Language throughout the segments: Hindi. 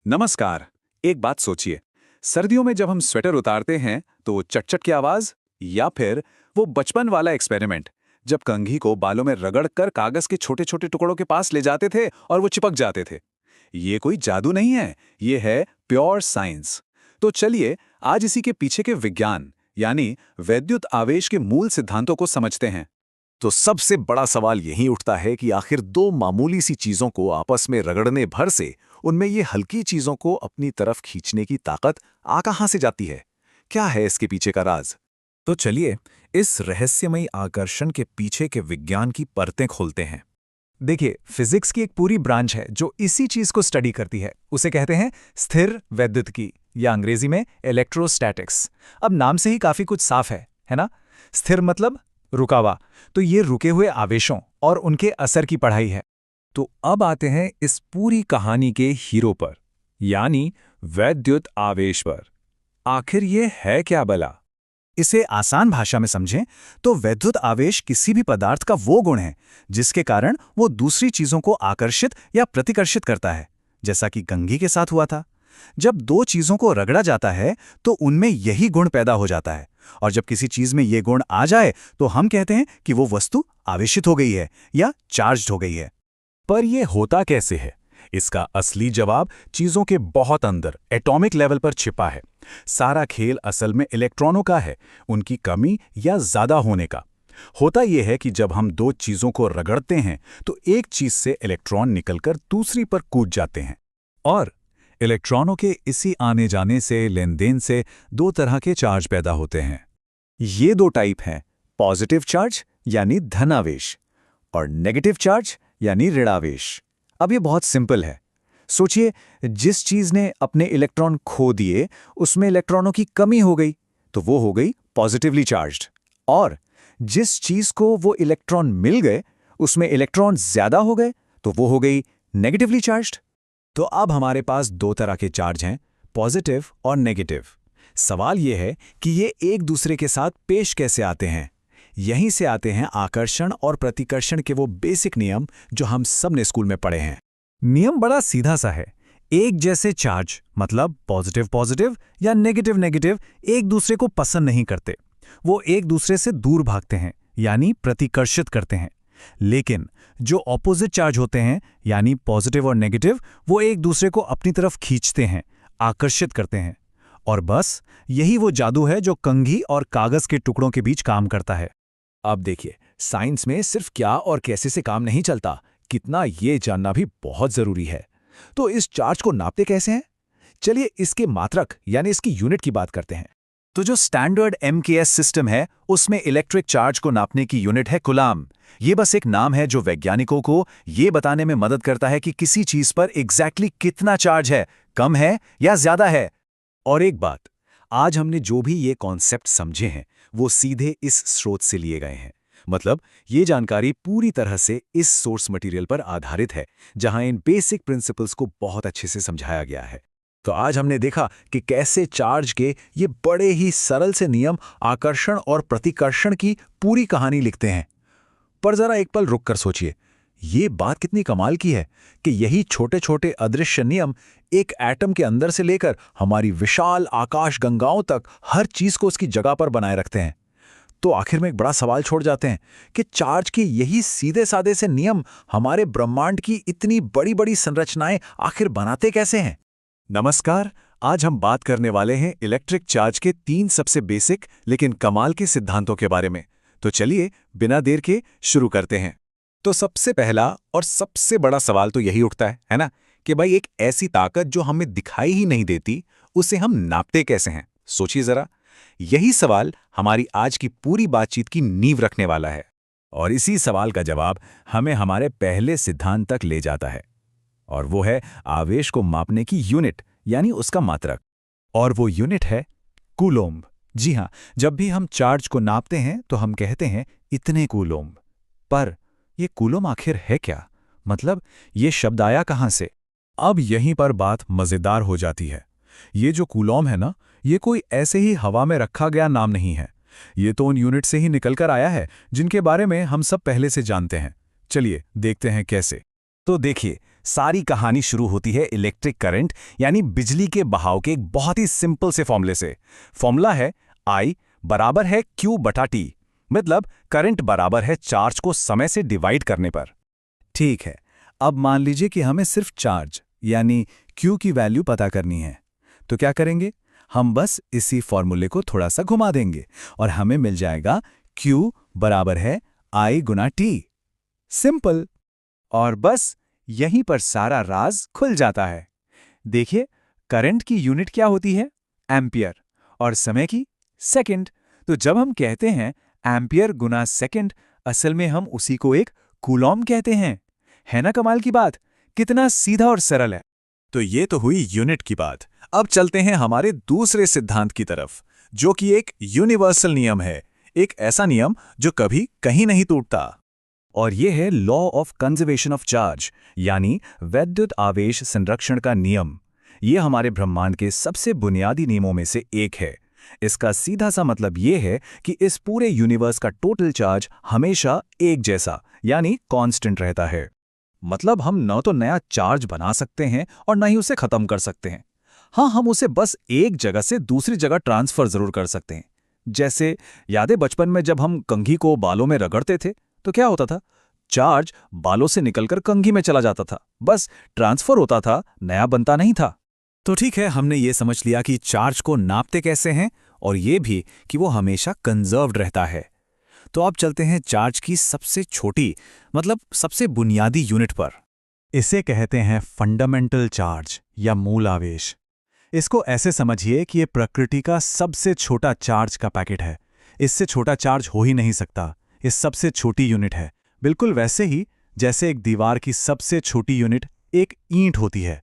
नमस्कार। एक बात सोचिए, सर्दियों में जब हम स्वेटर उतारते हैं तो वो चट-चट की आवाज, या फिर वो बचपन वाला एक्सपेरिमेंट जब कंघी को बालों में रगड़कर कागज के छोटे-छोटे टुकड़ों के पास ले जाते थे और वो चिपक जाते थे। ये कोई जादू नहीं है, ये है प्योर साइंस। तो चलिए आज इसी के पीछे के विज्ञान यानी वैद्युत आवेश के मूल सिद्धांतों को समझते हैं। तो सबसे बड़ा सवाल यही उठता है कि आखिर दो मामूली सी चीजों को आपस में रगड़ने भर से उनमें ये हल्की चीजों को अपनी तरफ खींचने की ताकत कहाँ से जाती है? क्या है इसके पीछे का राज? तो चलिए इस रहस्यमयी आकर्षण के पीछे के विज्ञान की परतें खोलते हैं। देखिए, फिजिक्स की एक पूरी ब्रांच है जो इसी चीज को स्टडी करती है। उसे कहते हैं स्थिर वैद्युतिकी या अंग्रेजी में इलेक्ट्रोस्टैटिक्स। अब नाम से ही काफी कुछ साफ है ना? स्थिर मतलब रुका हुआ, तो ये रुके हुए आवेशों और उनके असर की पढ़ाई है। तो अब आते हैं इस पूरी कहानी के हीरो पर, यानी वैद्युत आवेश पर। आखिर ये है क्या भला? इसे आसान भाषा में समझें तो वैद्युत आवेश किसी भी पदार्थ का वो गुण है जिसके कारण वो दूसरी चीजों को आकर्षित या प्रतिकर्षित करता है, जैसा कि कंघी के साथ हुआ था। जब दो चीजों को रगड़ा जाता है तो उनमें यही गुण पैदा हो जाता है, और जब किसी चीज में ये गुण आ जाए तो हम कहते हैं कि वो वस्तु आवेशित हो गई है या चार्ज्ड हो गई है। पर यह होता कैसे है? इसका असली जवाब चीजों के बहुत अंदर एटॉमिक लेवल पर छिपा है। सारा खेल असल में इलेक्ट्रॉनों का है, उनकी कमी या ज्यादा होने का। होता यह है कि जब हम दो चीजों को रगड़ते हैं तो एक चीज से इलेक्ट्रॉन निकलकर दूसरी पर कूद जाते हैं, और इलेक्ट्रॉनों के इसी आने जाने से, लेनदेन से दो तरह के चार्ज पैदा होते हैं। ये दो टाइप हैं, पॉजिटिव चार्ज यानी धनावेश और नेगेटिव चार्ज यानी ऋणावेश। अब ये बहुत सिंपल है। सोचिए, जिस चीज ने अपने इलेक्ट्रॉन खो दिए उसमें इलेक्ट्रॉनों की कमी हो गई तो वो हो गई पॉजिटिवली चार्ज्ड, और जिस चीज को वो इलेक्ट्रॉन मिल गए उसमें इलेक्ट्रॉन ज्यादा हो गए तो वो हो गई नेगेटिवली चार्ज्ड। तो अब हमारे पास दो तरह के चार्ज हैं, पॉजिटिव और नेगेटिव। सवाल यह है कि ये एक दूसरे के साथ पेश कैसे आते हैं। यहीं से आते हैं आकर्षण और प्रतिकर्षण के वो बेसिक नियम जो हम सब ने स्कूल में पढ़े हैं। नियम बड़ा सीधा सा है। एक जैसे चार्ज मतलब पॉजिटिव पॉजिटिव या नेगेटिव नेगेटिव एक दूसरे को पसंद नहीं करते, वो एक दूसरे से दूर भागते हैं यानी प्रतिकर्षित करते हैं। लेकिन जो ऑपोजिट चार्ज होते हैं यानी पॉजिटिव और नेगेटिव, वो एक दूसरे को अपनी तरफ खींचते हैं, आकर्षित करते हैं। और बस यही वो जादू है जो कंघी और कागज के टुकड़ों के बीच काम करता है। अब देखिए, साइंस में सिर्फ क्या और कैसे से काम नहीं चलता, कितना ये जानना भी बहुत जरूरी है। तो इस चार्ज को नापते कैसे हैं? चलिए इसके मात्रक यानी इसकी यूनिट की बात करते हैं। तो जो स्टैंडर्ड MKS सिस्टम है उसमें इलेक्ट्रिक चार्ज को नापने की यूनिट है कूलाम। ये बस एक नाम है जो वैज्ञानिकों को ये बताने में मदद करता है कि किसी चीज पर एग्जैक्टली कितना चार्ज है, कम है या ज्यादा है। और एक बात, आज हमने जो भी ये कॉन्सेप्ट समझे हैं वो सीधे इस स्रोत से लिए गए हैं। मतलब ये जानकारी पूरी तरह से इस सोर्स मटेरियल पर आधारित है जहां इन बेसिक प्रिंसिपल्स को बहुत अच्छे से समझाया गया है। तो आज हमने देखा कि कैसे चार्ज के ये बड़े ही सरल से नियम आकर्षण और प्रतिकर्षण की पूरी कहानी लिखते हैं। पर जरा एक पल रुक कर सोचिए, ये बात कितनी कमाल की है कि यही छोटे छोटे अदृश्य नियम एक एटम के अंदर से लेकर हमारी विशाल आकाश गंगाओं तक हर चीज को उसकी जगह पर बनाए रखते हैं। तो आखिर में एक बड़ा सवाल छोड़ जाते हैं कि चार्ज के यही सीधे साधे से नियम हमारे ब्रह्मांड की इतनी बड़ी बड़ी संरचनाएं आखिर बनाते कैसे हैं। नमस्कार, आज हम बात करने वाले हैं इलेक्ट्रिक चार्ज के 3 सबसे बेसिक लेकिन कमाल के सिद्धांतों के बारे में। तो चलिए बिना देर के शुरू करते हैं। तो सबसे पहला और सबसे बड़ा सवाल तो यही उठता है ना, कि भाई एक ऐसी ताकत जो हमें दिखाई ही नहीं देती, उसे हम नापते कैसे हैं? सोचिए जरा। यही सवाल हमारी आज की पूरी बातचीत की नींव रखने वाला है, और इसी सवाल का जवाब हमें हमारे पहले सिद्धांत तक ले जाता है, और वो है आवेश को मापने की यूनिट यानी उसका मात्रक। और वो यूनिट है कूलोम्ब। जी हाँ, जब भी हम चार्ज को नापते हैं तो हम कहते हैं इतने कूलोम्ब। पर ये कूलोम आखिर है क्या? मतलब ये शब्द आया कहां से? अब यहीं पर बात मजेदार हो जाती है। ये जो कूलोम है ना, ये कोई ऐसे ही हवा में रखा गया नाम नहीं है। ये तो उन यूनिट से ही निकलकर आया है जिनके बारे में हम सब पहले से जानते हैं। चलिए देखते हैं कैसे। तो देखिए, सारी कहानी शुरू होती है इलेक्ट्रिक करंट यानी बिजली के बहाव के एक बहुत ही सिंपल से फॉर्मूले से। फॉर्मूला है I बराबर है Q बटा T, मतलब करंट बराबर है चार्ज को समय से डिवाइड करने पर। ठीक है, अब मान लीजिए कि हमें सिर्फ चार्ज यानी Q की वैल्यू पता करनी है। तो क्या करेंगे? हम बस इसी फॉर्मूले को थोड़ा सा घुमा देंगे और हमें मिल जाएगा Q बराबर है I गुना T। सिंपल। और बस यहीं पर सारा राज खुल जाता है। देखिए, करंट की यूनिट क्या होती है? एम्पियर, और समय की सेकंड। तो जब हम कहते हैं एम्पियर गुना सेकंड, असल में हम उसी को एक कूलॉम कहते हैं। है ना कमाल की बात? कितना सीधा और सरल है। तो ये तो हुई यूनिट की बात। अब चलते हैं हमारे दूसरे सिद्धांत की तरफ, जो कि एक यूनिवर्सल नियम है, एक ऐसा नियम जो कभी कहीं नहीं टूटता। और ये है law of conservation of charge, यानी वैद्युत आवेश संरक्षण का नियम। ये हमारे ब्रह्मांड के सबसे बुनियादी नियमों में से एक है। इसका सीधा सा मतलब ये है कि इस पूरे यूनिवर्स का टोटल चार्ज हमेशा एक जैसा यानी कांस्टेंट रहता है। मतलब हम न तो नया चार्ज बना सकते हैं और न ही उसे खत्म कर सकते हैं। हाँ, हम उसे बस एक जगह से दूसरी जगह ट्रांसफर जरूर कर सकते हैं। जैसे याद है बचपन में जब हम कंघी को बालों में रगड़ते थे तो क्या होता था? चार्ज बालों से निकलकर कंघी में चला जाता था, बस ट्रांसफर होता था, नया बनता नहीं था। तो ठीक है, हमने ये समझ लिया कि चार्ज को नापते कैसे हैं और ये भी कि वो हमेशा कंजर्व्ड रहता है। तो अब चलते हैं चार्ज की सबसे छोटी मतलब सबसे बुनियादी यूनिट पर। इसे कहते हैं फंडामेंटल चार्ज या मूल आवेश। इसको ऐसे समझिए कि ये प्रकृति का सबसे छोटा चार्ज का पैकेट है। इससे छोटा चार्ज हो ही नहीं सकता। ये सबसे छोटी यूनिट है, बिल्कुल वैसे ही जैसे एक दीवार की सबसे छोटी यूनिट एक ईंट होती है।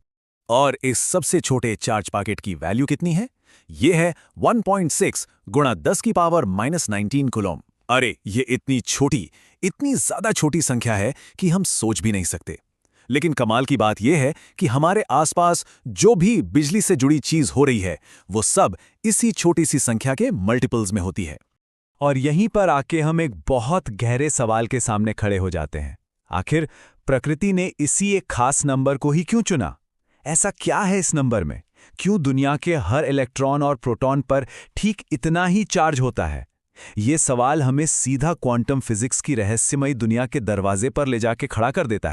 और इस सबसे छोटे चार्ज पैकेट की वैल्यू कितनी है? ये है 1.6 गुणा 10 की पावर -19 कूलॉम। अरे ये इतनी छोटी, इतनी ज्यादा छोटी संख्या है कि हम सोच भी नहीं सकते। लेकिन कमाल की बात यह है कि हमारे आसपास जो भी बिजली से जुड़ी चीज हो रही है वो सब इसी छोटी सी संख्या के मल्टीपल्स में होती है। और यहीं पर आके हम एक बहुत गहरे सवाल के सामने खड़े हो जाते हैं। आखिर प्रकृति ने इसी एक खास नंबर को ही क्यों चुना? ऐसा क्या है इस नंबर में? क्यों दुनिया के हर इलेक्ट्रॉन और प्रोटॉन पर ठीक इतना ही चार्ज होता है? ये सवाल हमें सीधा क्वांटम फिजिक्स की रहस्यमयी दुनिया के दरवाजे पर ले जाके खड़ा कर देता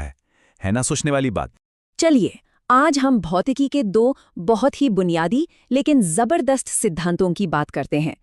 है ना सोचने वाली बात? चलिए, आज हम भौतिकी के दो बहुत ही बुनियादी लेकिन जबरदस्त सिद्धांतों की बात करते हैं।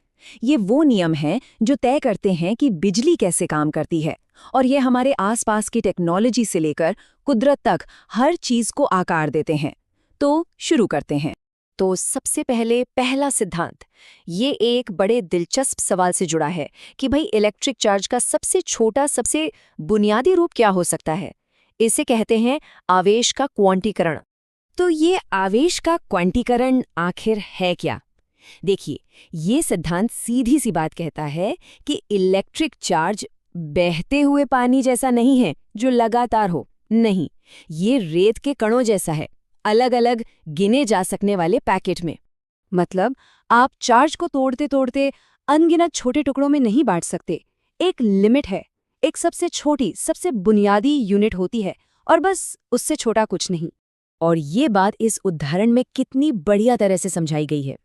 ये वो नियम हैं जो तय करते हैं कि बिजली कैसे काम करती है, और ये हमारे आसपास की टेक्नोलॉजी से लेकर कुदरत तक हर चीज को आकार देते हैं। तो शुरू करते हैं। तो सबसे पहले पहला सिद्धांत, ये एक बड़े दिलचस्प सवाल से जुड़ा है कि भाई इलेक्ट्रिक चार्ज का सबसे छोटा, सबसे बुनियादी रूप क्या हो सकता है? इसे कहते हैं आवेश का क्वांटीकरण। तो ये आवेश का क्वांटीकरण आखिर है क्या? देखिए, ये सिद्धांत सीधी सी बात कहता है कि इलेक्ट्रिक चार्ज बहते हुए पानी जैसा नहीं है जो लगातार हो। नहीं, ये रेत के कणों जैसा है, अलग अलग गिने जा सकने वाले पैकेट में। मतलब आप चार्ज को तोड़ते तोड़ते अनगिनत छोटे टुकड़ों में नहीं बांट सकते। एक लिमिट है, एक सबसे छोटी, सबसे बुनियादी यूनिट होती है, और बस उससे छोटा कुछ नहीं। और ये बात इस उदाहरण में कितनी बढ़िया तरह से समझाई गई है।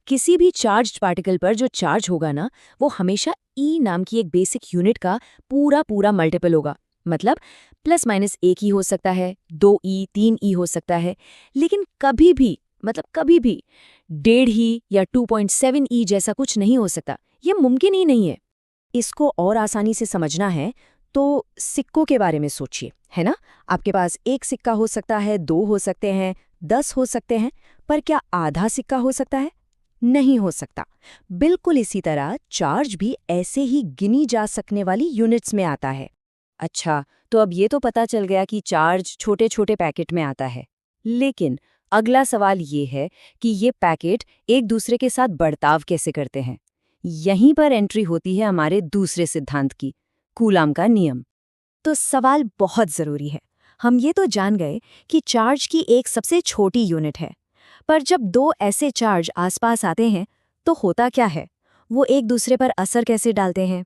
किसी भी चार्ज्ड पार्टिकल पर जो चार्ज होगा ना, वो हमेशा ई नाम की एक बेसिक यूनिट का पूरा मल्टीपल होगा। मतलब प्लस माइनस एक ही हो सकता है, 2e, 3e हो सकता है, लेकिन कभी भी 1.5 या 2.7e जैसा कुछ नहीं हो सकता। ये मुमकिन ही नहीं है। इसको और आसानी से समझना है तो सिक्कों के बारे में सोचिए, है ना? आपके पास एक सिक्का हो सकता है, 2 हो सकते हैं, 10 हो सकते हैं, पर क्या आधा सिक्का हो सकता है? नहीं हो सकता। बिल्कुल इसी तरह चार्ज भी ऐसे ही गिनी जा सकने वाली यूनिट्स में आता है। अच्छा, तो अब ये तो पता चल गया कि चार्ज छोटे छोटे पैकेट में आता है, लेकिन अगला सवाल ये है कि ये पैकेट एक दूसरे के साथ बर्ताव कैसे करते हैं। यहीं पर एंट्री होती है हमारे दूसरे सिद्धांत की, कूलाम का नियम। तो सवाल बहुत ज़रूरी है। हम ये तो जान गए कि चार्ज की एक सबसे छोटी यूनिट है, पर जब दो ऐसे चार्ज आसपास आते हैं तो होता क्या है? वो एक दूसरे पर असर कैसे डालते हैं?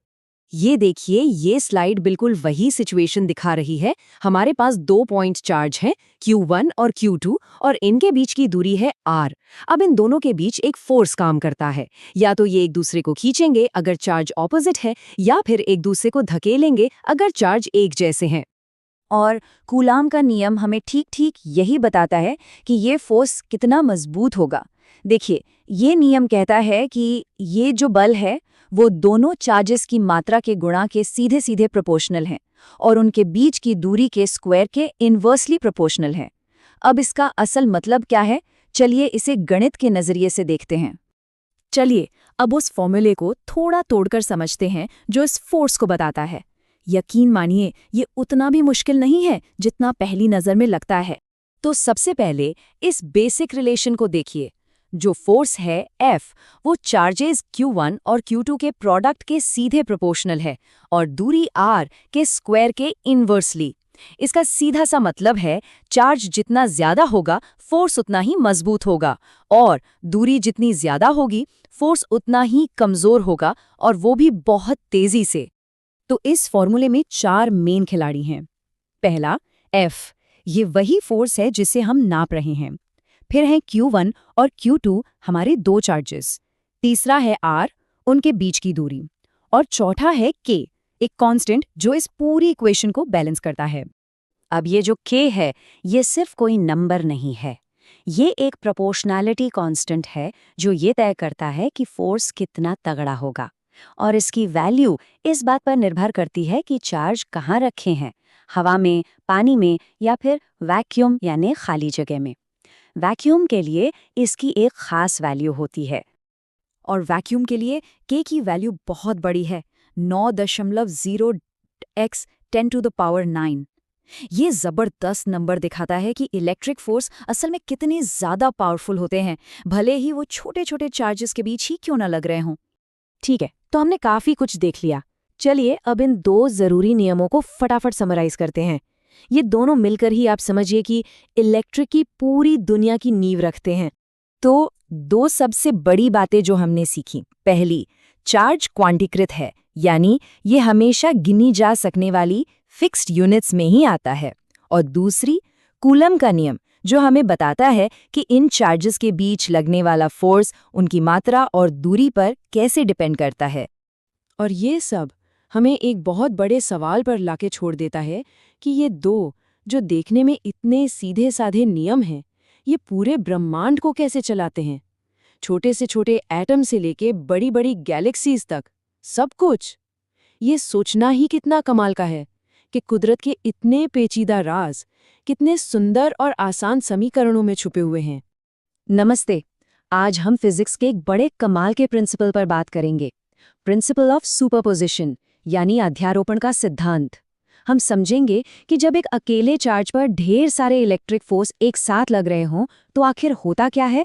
ये देखिए, ये स्लाइड बिल्कुल वही सिचुएशन दिखा रही है। हमारे पास 2 पॉइंट चार्ज हैं, Q1 और Q2, और इनके बीच की दूरी है R। अब इन दोनों के बीच एक फोर्स काम करता है। या तो ये एक दूसरे को खींचेंगे अगर चार्ज ऑपोजिट है, या फिर एक दूसरे को धकेलेंगे अगर चार्ज एक जैसे हैं। और कूलाम का नियम हमें ठीक ठीक यही बताता है कि ये फोर्स कितना मजबूत होगा। देखिए, ये नियम कहता है कि ये जो बल है वो दोनों चार्जेस की मात्रा के गुणा के सीधे सीधे प्रोपोर्शनल हैं और उनके बीच की दूरी के स्क्वायर के इन्वर्सली प्रोपोर्शनल है। अब इसका असल मतलब क्या है, चलिए इसे गणित के नजरिए से देखते हैं। चलिए अब उस फॉर्मूले को थोड़ा तोड़कर समझते हैं जो इस फोर्स को बताता है। यकीन मानिए, ये उतना भी मुश्किल नहीं है जितना पहली नजर में लगता है। तो सबसे पहले इस बेसिक रिलेशन को देखिए। जो फोर्स है F, वो चार्जेस Q1 और Q2 के प्रोडक्ट के सीधे प्रोपोर्शनल है और दूरी R के स्क्वायर के इन्वर्सली। इसका सीधा सा मतलब है, चार्ज जितना ज्यादा होगा फोर्स उतना ही मजबूत होगा, और दूरी जितनी ज्यादा होगी फोर्स उतना ही कमजोर होगा, और वो भी बहुत तेजी से। तो इस फॉर्मूले में 4 मेन खिलाड़ी हैं। पहला F, ये वही फोर्स है जिसे हम नाप रहे हैं। फिर हैं Q1 और Q2, हमारे 2 चार्जेस। तीसरा है R, उनके बीच की दूरी। और चौथा है K, एक कांस्टेंट जो इस पूरी इक्वेशन को बैलेंस करता है। अब ये जो K है, ये सिर्फ कोई नंबर नहीं है। ये एक प्रोपोर्शनैलिटी कांस्टेंट है जो ये तय करता है कि फोर्स कितना तगड़ा होगा। और इसकी वैल्यू इस बात पर निर्भर करती है कि चार्ज कहाँ रखे हैं, हवा में, पानी में, या फिर वैक्यूम यानी खाली जगह में। वैक्यूम के लिए इसकी एक खास वैल्यू होती है, और वैक्यूम के लिए K की वैल्यू बहुत बड़ी है, 9.0 x 10⁻⁹। ये जबरदस्त नंबर दिखाता है कि इलेक्ट्रिक फोर्स असल में कितने ज्यादा पावरफुल होते हैं, भले ही वो छोटे छोटे चार्जेस के बीच ही क्यों न लग रहे हों। ठीक है, तो हमने काफी कुछ देख लिया। चलिए अब इन 2 जरूरी नियमों को फटाफट समराइज करते हैं। ये दोनों मिलकर ही आप समझिए कि इलेक्ट्रिक की पूरी दुनिया की नींव रखते हैं। तो 2 सबसे बड़ी बातें जो हमने सीखी। पहली, चार्ज क्वांटीकृत है, यानी ये हमेशा गिनी जा सकने वाली फिक्स्ड यूनिट्स में ही आता है। और दूसरी, कूलम का नियम, जो हमें बताता है कि इन चार्जेस के बीच लगने वाला फोर्स उनकी मात्रा और दूरी पर कैसे डिपेंड करता है। और ये सब हमें एक बहुत बड़े सवाल पर लाके छोड़ देता है कि ये 2 जो देखने में इतने सीधे साधे नियम हैं, ये पूरे ब्रह्मांड को कैसे चलाते हैं। छोटे से छोटे एटम से लेके बड़ी बड़ी गैलेक्सीज तक, सब कुछ। ये सोचना ही कितना कमाल का है कि कुदरत के इतने पेचीदा राज कितने सुंदर और आसान समीकरणों में छुपे हुए हैं। नमस्ते, आज हम फिजिक्स के एक बड़े कमाल के प्रिंसिपल पर बात करेंगे। प्रिंसिपल ऑफ सुपरपोजिशन, यानी अध्यारोपण का सिद्धांत। हम समझेंगे कि जब एक अकेले चार्ज पर ढेर सारे इलेक्ट्रिक फोर्स एक साथ लग रहे हों तो आखिर होता क्या है।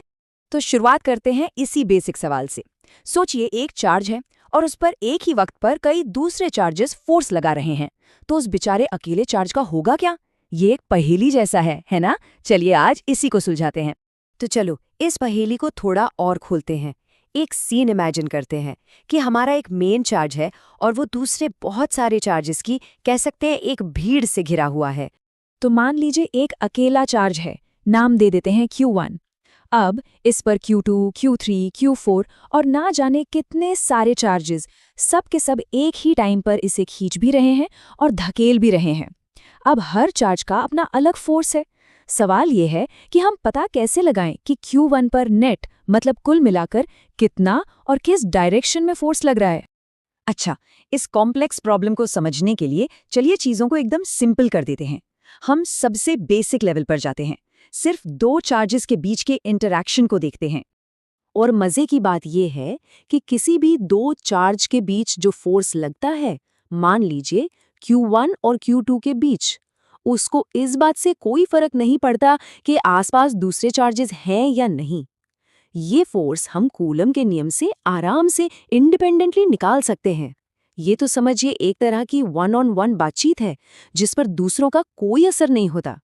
तो शुरुआत करते हैं इसी बेसिक सवाल से। सोचिए, एक चार्ज है और उस पर एक ही वक्त पर कई दूसरे चार्जेस फोर्स लगा रहे हैं, तो उस बेचारे अकेले चार्ज का होगा क्या। ये एक पहेली जैसा है ना। चलिए आज इसी को सुलझाते हैं। तो चलो इस पहेली को थोड़ा और खोलते हैं। एक सीन इमेजिन करते हैं कि हमारा एक मेन चार्ज है और वो दूसरे बहुत सारे चार्जेस की, कह सकते हैं, एक भीड़ से घिरा हुआ है। तो मान लीजिए एक अकेला चार्ज है, नाम दे देते हैं Q1। अब इस पर Q2, Q3, Q4 और ना जाने कितने सारे चार्जेस, सब के सब एक ही टाइम पर इसे खींच भी रहे हैं और धकेल भी रहे हैं। अब हर चार्ज का अपना अलग फोर्स है। सवाल ये है कि हम पता कैसे लगाएं कि Q1 पर नेट, मतलब कुल मिलाकर, कितना और किस डायरेक्शन में फोर्स लग रहा है। अच्छा, इस कॉम्प्लेक्स प्रॉब्लम को समझने के लिए चलिए चीजों को एकदम सिंपल कर देते हैं। हम सबसे बेसिक लेवल पर जाते हैं, सिर्फ 2 चार्जेस के बीच के इंटरैक्शन को देखते हैं। और मजे की बात यह है कि किसी भी 2 चार्ज के बीच जो फोर्स लगता है, मान लीजिए Q1 और Q2 के बीच, उसको इस बात से कोई फर्क नहीं पड़ता कि आसपास दूसरे चार्जेस हैं या नहीं। ये फोर्स हम कूलम के नियम से आराम से इंडिपेंडेंटली निकाल सकते हैं। ये तो समझिए एक तरह की 1-on-1 बातचीत है जिस पर दूसरों का कोई असर नहीं होता।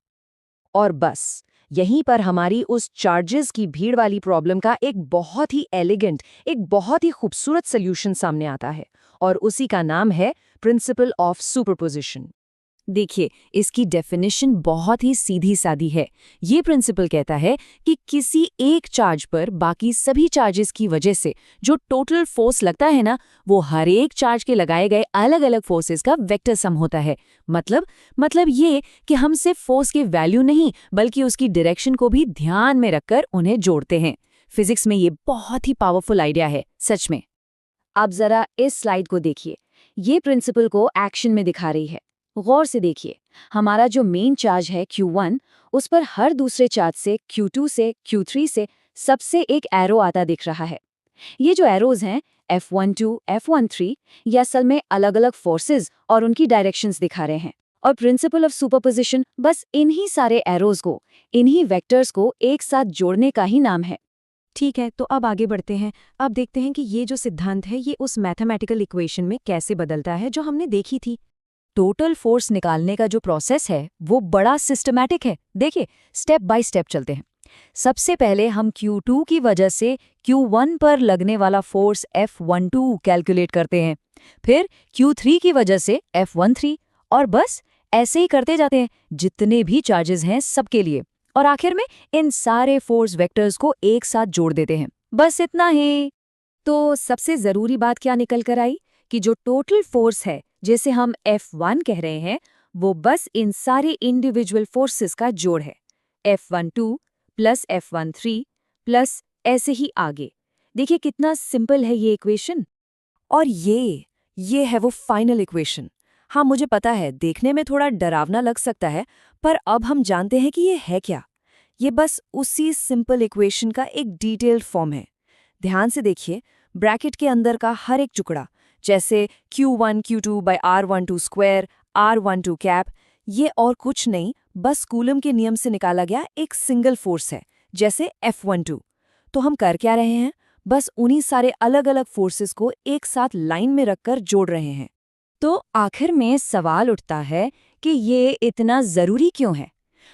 और बस यहीं पर हमारी उस चार्जेस की भीड़ वाली प्रॉब्लम का एक बहुत ही एलिगेंट, एक बहुत ही खूबसूरत सॉल्यूशन सामने आता है, और उसी का नाम है प्रिंसिपल ऑफ सुपरपोजिशन। देखिए, इसकी डेफिनेशन बहुत ही सीधी सादी है। ये प्रिंसिपल कहता है कि किसी एक चार्ज पर बाकी सभी चार्जेस की वजह से जो टोटल फोर्स लगता है ना, वो हर एक चार्ज के लगाए गए अलग अलग फोर्सेस का वेक्टर सम होता है। मतलब ये कि हम सिर्फ फोर्स की वैल्यू नहीं, बल्कि उसकी डायरेक्शन को भी ध्यान में रखकर उन्हें जोड़ते हैं। फिजिक्स में ये बहुत ही पावरफुल आइडिया है, सच में। आप जरा इस स्लाइड को देखिए, ये प्रिंसिपल को एक्शन में दिखा रही है। गौर से देखिए, हमारा जो मेन चार्ज है Q1, उस पर हर दूसरे चार्ज से Q2 से Q3 से सबसे एक एरो आता दिख रहा है। ये जो एरोज हैं F12, F13, ये असल में अलग-अलग फोर्सेस और उनकी डायरेक्शंस दिखा रहे हैं। और प्रिंसिपल ऑफ सुपरपोजिशन बस इन्हीं सारे एरोज को, इन्हीं वेक्टर्स को एक साथ जोड़ने का ही नाम है। ठीक है, तो अब आगे बढ़ते हैं। अब देखते हैं कि ये जो सिद्धांत है, ये उस मैथमेटिकल इक्वेशन में कैसे बदलता है जो हमने देखी थी। टोटल फोर्स निकालने का जो प्रोसेस है वो बड़ा सिस्टमैटिक है। देखिए, स्टेप बाय स्टेप चलते हैं। सबसे पहले हम Q2 की वजह से Q1 पर लगने वाला फोर्स F12 कैलकुलेट करते हैं, फिर Q3 की वजह से F13, और बस ऐसे ही करते जाते हैं जितने भी चार्जेस हैं सबके लिए, और आखिर में इन सारे फोर्स वेक्टर्स को एक साथ जोड़ देते हैं। बस इतना ही। तो सबसे ज़रूरी बात क्या निकल कर आई कि जो टोटल फोर्स है, जिसे हम F1 कह रहे हैं, वो बस इन सारे इंडिविजुअल फोर्सेस का जोड़ है। F12 प्लस F13 प्लस ऐसे ही आगे। देखिए कितना सिंपल है ये इक्वेशन। और ये है वो फाइनल इक्वेशन। हाँ, मुझे पता है देखने में थोड़ा डरावना लग सकता है, पर अब हम जानते हैं कि ये है क्या। ये बस उसी सिंपल इक्वेशन का एक डिटेल्ड फॉर्म है। ध्यान से देखिए, ब्रैकेट के अंदर का हर एक टुकड़ा, जैसे Q1 Q2 by R12 square R12 cap, ये और कुछ नहीं, बस कूलम के नियम से निकाला गया एक सिंगल फोर्स है, जैसे F12। तो हम कर क्या रहे हैं? बस उन्हीं सारे अलग अलग फोर्सेस को एक साथ लाइन में रखकर जोड़ रहे हैं। तो आखिर में सवाल उठता है कि ये इतना ज़रूरी क्यों है?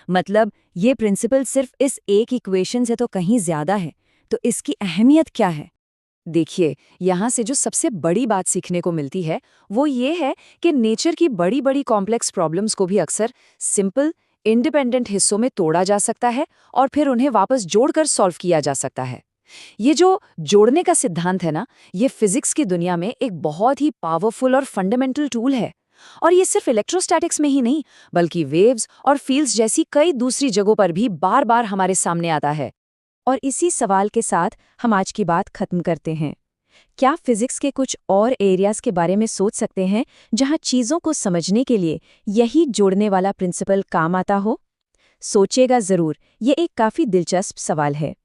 मतलब ये प्रिंसिपल सिर्फ इस एक इक्वेशन से तो कहीं ज़्यादा है, तो इसकी अहमियत क्या है? देखिए, यहाँ से जो सबसे बड़ी बात सीखने को मिलती है वो ये है कि नेचर की बड़ी बड़ी कॉम्प्लेक्स प्रॉब्लम्स को भी अक्सर सिंपल, इंडिपेंडेंट हिस्सों में तोड़ा जा सकता है और फिर उन्हें वापस जोड़कर सॉल्व किया जा सकता है। ये जो जोड़ने का सिद्धांत है ना, ये फिजिक्स की दुनिया में एक बहुत ही पावरफुल और फंडामेंटल टूल है। और ये सिर्फ इलेक्ट्रोस्टैटिक्स में ही नहीं, बल्कि वेव्स और फील्ड्स जैसी कई दूसरी जगहों पर भी बार बार हमारे सामने आता है। और इसी सवाल के साथ हम आज की बात खत्म करते हैं। क्या फिजिक्स के कुछ और एरियाज के बारे में सोच सकते हैं जहां चीज़ों को समझने के लिए यही जोड़ने वाला प्रिंसिपल काम आता हो? सोचिएगा ज़रूर, ये एक काफ़ी दिलचस्प सवाल है।